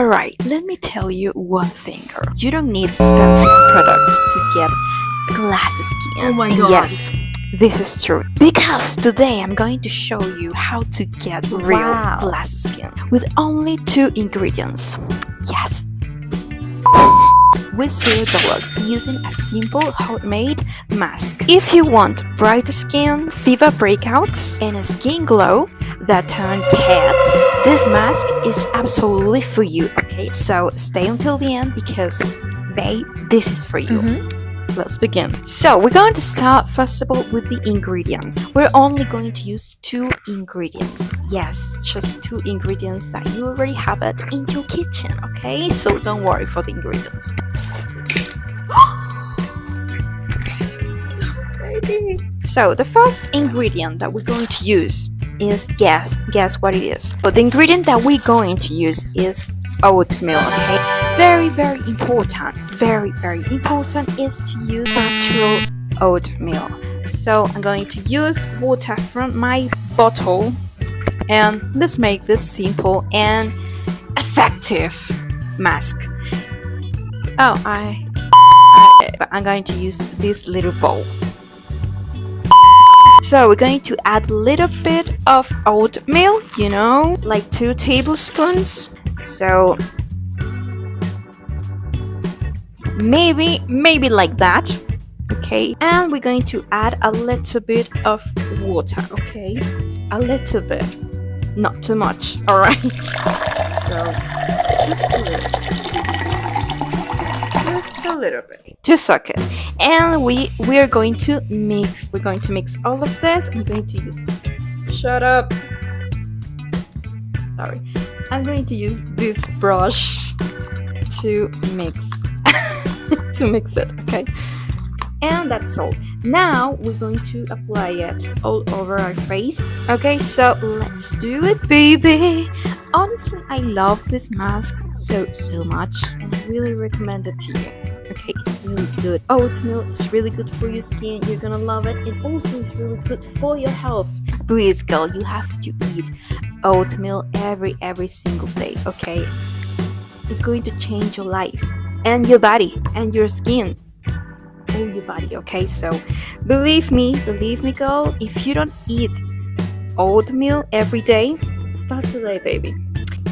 Alright, let me tell you one thing, girl. You don't need expensive products to get glassskin. Oh my And god. yes, this is true. Because today I'm going to show you how to get real Wow. glassskin with only 2 ingredients. Yes. With $0 using a simple homemade mask. If you want bright skin, fever breakouts, and a skin glow that turns heads, this mask is absolutely for you, okay? So stay until the end because, babe, this is for you. Let's begin. So we're going to start first of all with the ingredients. We're only going to use 2 ingredients. Yes, just 2 ingredients that you already have it in your kitchen, okay? So don't worry for the ingredients. So the first ingredient that we're going to use is guess what it is. But the ingredient that we're going to use is oatmeal, okay? Very important, very important is to use natural oatmeal. So I'm going to use water from my bottle, and let's make this simple and effective mask. I'm going to use this little bowl. So we're going to add a little bit of oatmeal, you know, like 2 tablespoons. So maybe like that, okay? And we're going to add a little bit of water, okay? A little bit, not too much, all right? So just a little bit to soak it. And we're going to mix. We're going to mix all of this. I'm going to use. Shut up. Sorry. I'm going to use this brush to mix it, okay? And that's all. Now we're going to apply it all over our face. Okay, so let's do it, baby. Honestly, I love this mask so much, and I really recommend it to you. Okay, it's really good. Oatmeal is really good for your skin. You're gonna love it. And also it's really good for your health. Please, girl, you have to eat oatmeal every single day, okay? It's going to change your life and your body and your skin. All your body, okay? So believe me, girl, if you don't eat oatmeal every day, start today, baby.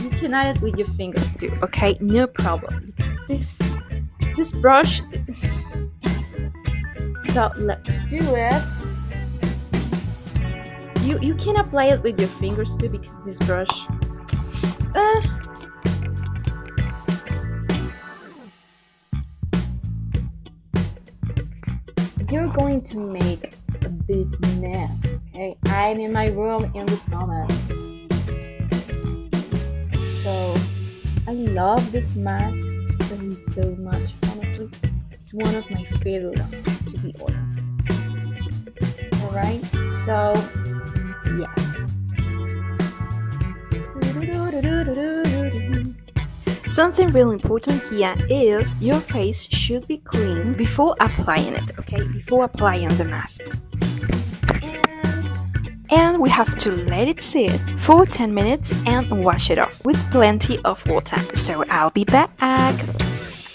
You can add it with your fingers too, okay? No problem. Because this brush is... So let's do it. You can apply it with your fingers too because this brush you're going to make a big mess, okay? I'm in my room in this moment. So I love this mask so much, honestly. It's one of my favorite ones, to be honest. Alright, so yes. Something really important here is your face should be clean before applying it, okay? Before applying the mask. And we have to let it sit for 10 minutes and wash it off with plenty of water. So I'll be back.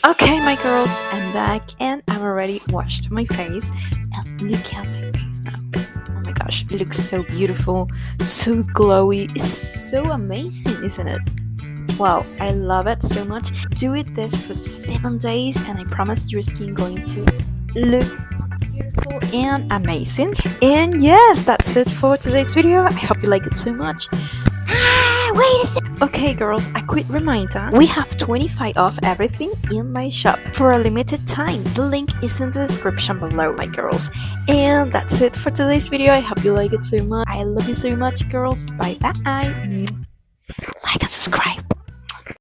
Okay, my girls, I'm back and I've already washed my face. And look at my face now. Oh my gosh, it looks so beautiful, so glowy. It's so amazing, isn't it? Wow, I love it so much. Do it this for 7 days and I promise your skin going to look beautiful and amazing. And yes, that's it for today's video. I hope you like it so much. Wait a second. Okay, girls, a quick reminder. We have 25% off everything in my shop for a limited time. The link is in the description below, my girls. And that's it for today's video. I hope you like it so much. I love you so much, girls. Bye bye. Like and subscribe.